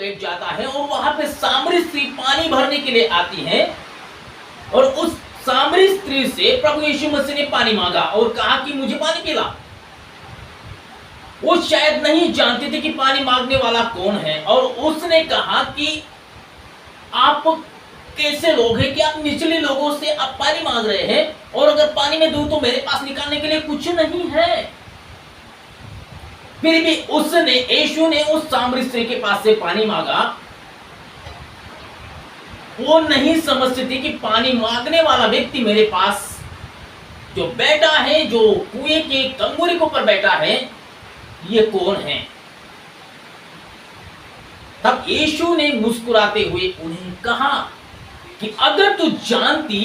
बैठ जाता है और वहां पे सामरी स्त्री पानी भरने के लिए आती है और उस सामरी स्त्री से प्रभु यीशु मसीह ने पानी मांगा और कहा कि मुझे पानी पिला। वो शायद नहीं जानती थी कि पानी मांगने वाला कौन है और उसने कहा कि आप कैसे लोग हैं कि आप निचले लोगों से आप पानी मांग रहे हैं और अगर पानी में दूं तो मेरे पास निकालने के लिए कुछ नहीं है। फिर भी उसने यीशु ने उस सामरी स्त्री के पास से पानी मांगा। वो नहीं समझती थी कि पानी मांगने वाला व्यक्ति मेरे पास जो बैठा है, जो कुएं के कंगोरे के ऊपर बैठा है, ये कौन है। तब यीशु ने मुस्कुराते हुए उन्हें कहा कि अगर तू जानती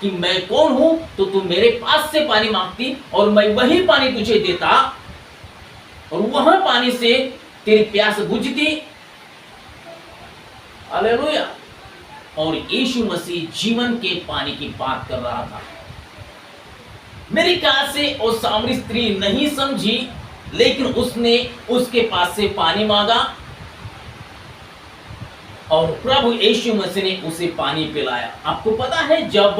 कि मैं कौन हूं तो तू मेरे पास से पानी मांगती और मैं वही पानी तुझे देता और वह पानी से तेरी प्यास बुझती। हालेलुया। और यीशु मसीह जीवन के पानी की बात कर रहा था। मेरे ख्याल से वो सामरी स्त्री नहीं समझी, लेकिन उसने उसके पास से पानी मांगा और प्रभु यीशु मसीह ने उसे पानी पिलाया। आपको पता है, जब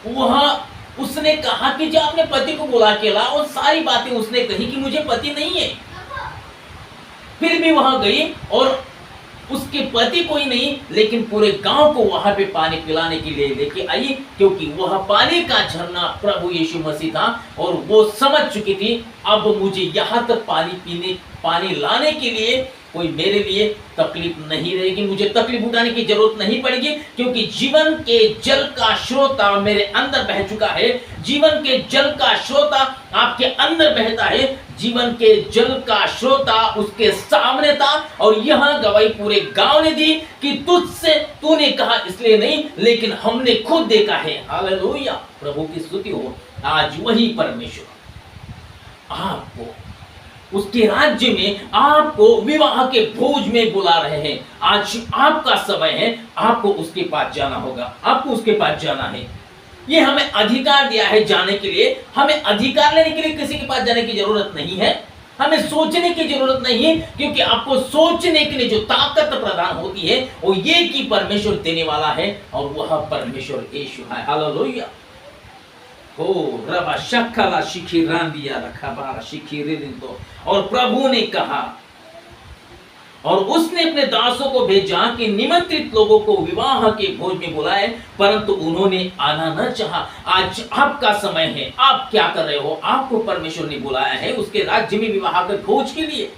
वह उसने कहा कि जब अपने पति को बुला के ला, और सारी बातें उसने कही कि मुझे पति नहीं है, फिर भी वहां गई और उसके पति कोई नहीं, लेकिन पूरे गांव को वहां पे पानी पिलाने के लिए लेके आई, क्योंकि वह पानी का झरना प्रभु यीशु मसीह था और वो समझ चुकी थी अब मुझे यहां तक पानी लाने के लिए कोई मेरे लिए तकलीफ नहीं रहेगी, मुझे तकलीफ उठाने की जरूरत नहीं पड़ेगी, क्योंकि जीवन के जल का श्रोता मेरे अंदर बह चुका है। जीवन के जल का श्रोता आपके अंदर बहता है। जीवन के जल का श्रोता उसके सामने था और यह गवाही पूरे गांव ने दी कि तुझसे तूने कहा इसलिए नहीं, लेकिन हमने खुद देखा है। हालेलुया, प्रभु की स्तुति हो। आज वही परमेश्वर आपको उसके राज्य में, आपको विवाह के भोज में बुला रहे हैं। आज आपका समय है, आपको उसके पास जाना होगा, आपको उसके पास जाना है। ये हमें अधिकार दिया है जाने के लिए। हमें अधिकार लेने के लिए किसी के पास जाने की जरूरत नहीं है, हमें सोचने की जरूरत नहीं है, क्योंकि आपको सोचने के लिए जो ताकत प्रदान होती है वो ये कि परमेश्वर देने वाला है और वह परमेश्वर यीशु है। हालेलुया। हो रबा शक्खला शिखी रांदिया रखा बारा शिखी रिंदो। और प्रभु ने कहा और उसने अपने दासों को भेजा कि निमंत्रित लोगों को विवाह के भोज में बुलाए, परंतु उन्होंने आना न चाहा। आज आपका समय है, आप क्या कर रहे हो? आपको परमेश्वर ने बुलाया है उसके राज्य में विवाह के भोज के लिए।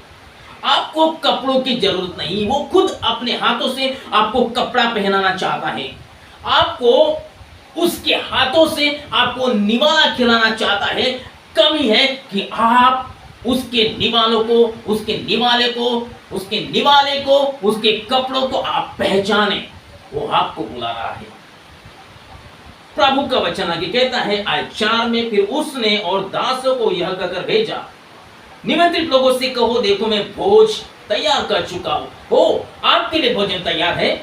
आपको कपड़ों की जरूरत नहीं, वो खुद अपने हाथों से आपको कपड़ा पहनाना चाहता है। आपको उसके हाथों से आपको निवाला खिलाना चाहता है। कमी है कि आप उसके निवालों को, उसके निवाले को, उसके निवाले को, उसके कपड़ों को आप पहचाने। वो आपको बुला रहा है। प्रभु का वचन आगे कहता है आयत 4 में, फिर उसने और दासों को यह कहकर भेजा, निमंत्रित लोगों से कहो, देखो मैं भोज तैयार कर चुका हूं। हो, आपके लिए भोजन तैयार है,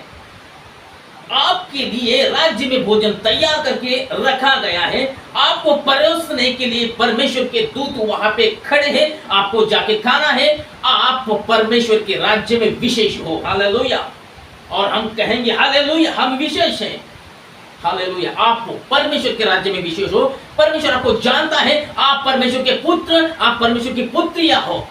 आपके लिए राज्य में भोजन तैयार करके रखा गया है। आपको परोसने के लिए परमेश्वर के दूत वहां पे खड़े हैं, आपको जाके खाना है। आप परमेश्वर के राज्य में विशेष हो। हालेलुया। और हम कहेंगे हालेलुया, हम विशेष हैं। हालेलुया। आप परमेश्वर के राज्य में विशेष हो। परमेश्वर आपको जानता है, आप परमेश्वर के पुत्र, आप परमेश्वर की पुत्रिया हो।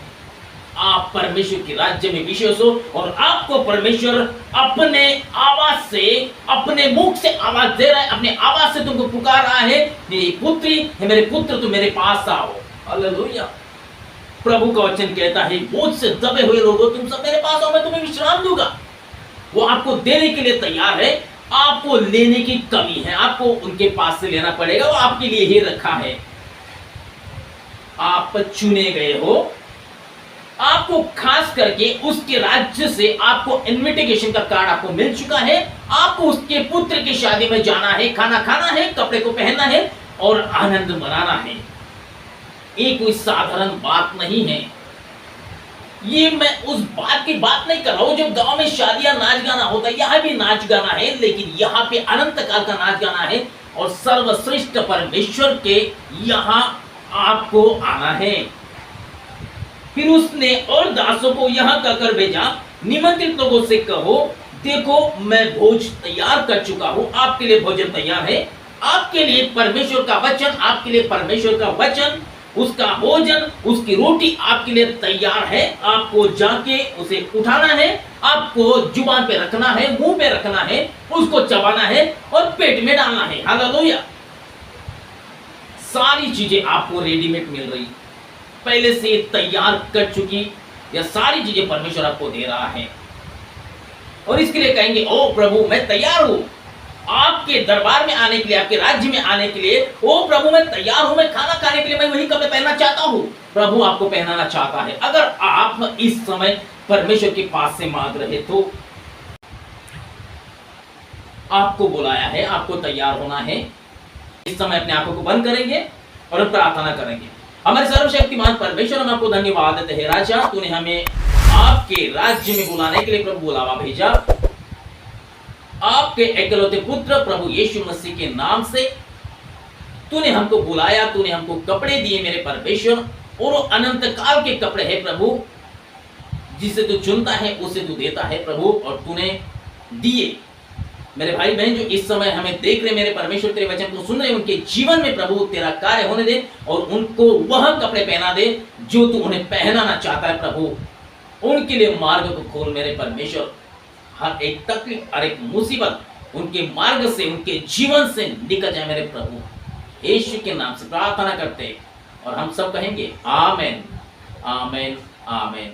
आप परमेश्वर के राज्य में विशेष हो और आपको परमेश्वर अपने आवाज से, अपने मुख से आवाज दे रहा है, अपने आवाज से तुमको पुकार रहा है, मेरी पुत्री, मेरे पुत्र, तुम मेरे पास आओ। हालेलुया। प्रभु का वचन कहता है, बोझ से दबे हुए लोगों, तुम सब मेरे पास आओ, मैं तुम्हें विश्राम दूंगा। वो आपको देने के लिए तैयार है। आपको लेने की कमी है, आपको उनके पास से लेना पड़ेगा। वो आपके लिए ही रखा है। आप चुने गए हो। आपको खास करके उसके राज्य से आपको इनविटेशन का कार्ड आपको मिल चुका है। आपको उसके पुत्र की शादी में जाना है, खाना खाना है, कपड़े को पहनना है और आनंद मनाना है। ये कोई साधारण बात नहीं है। ये मैं उस बात की बात नहीं कर रहा हूं जो गांव में शादियां नाच गाना होता है। यहां भी नाच गाना है, लेकिन यहां पे अनंत काल का नाच गाना है और सर्वश्रेष्ठ परमेश्वर के यहां आपको आना है। फिर उसने और दासों को यहां कहकर भेजा, निमंत्रित लोगों से कहो, देखो मैं भोज तैयार कर चुका हूं, आपके लिए भोजन तैयार है, आपके लिए परमेश्वर का वचन, आपके लिए परमेश्वर का वचन, उसका भोजन, उसकी रोटी आपके लिए तैयार है। आपको जाके उसे उठाना है, आपको जुबान पे रखना है, मुंह पे रखना है, उसको चबाना है और पेट में डालना है। हालेलुया। सारी चीजें आपको रेडीमेड मिल रही, पहले से तैयार कर चुकी, यह सारी चीजें परमेश्वर आपको दे रहा है। और इसके लिए कहेंगे, ओ प्रभु मैं तैयार हूं आपके दरबार में आने के लिए, आपके राज्य में आने के लिए। ओ प्रभु मैं तैयार हूं, मैं खाना खाने के लिए मैं वही कपड़े पहनना चाहता हूं। प्रभु आपको पहनाना चाहता है। अगर आप इस समय परमेश्वर के पास से मांग रहे तो आपको बुलाया है, आपको तैयार होना है। इस समय अपने आंखों को बंद करेंगे और प्रार्थना करेंगे। हमारे सर्वशक्तिमान परमेश्वर, हम आपको धन्यवाद देते हैं राजा, तूने हमें आपके राज्य में बुलाने के लिए प्रभु बुलावा भेजा। आपके एकलौते पुत्र प्रभु यीशु मसीह के नाम से तूने हमको बुलाया, तूने हमको कपड़े दिए मेरे परमेश्वर, और वो अनंत काल के कपड़े हैं प्रभु, जिसे तू चुनता है उसे तू देता है प्रभु। और तूने दिए मेरे भाई बहन जो इस समय हमें देख रहे, मेरे परमेश्वर तेरे वचन को सुन रहे, उनके जीवन में प्रभु तेरा कार्य होने दे और उनको वह कपड़े पहना दे जो तू उन्हें पहनाना चाहता है प्रभु। उनके लिए मार्ग को खोल मेरे परमेश्वर। हर एक तकलीफ, हर एक मुसीबत उनके मार्ग से, उनके जीवन से निकल जाए मेरे प्रभु। यीशु के नाम से प्रार्थना करते और हम सब कहेंगे आमेन, आमेन, आमेन।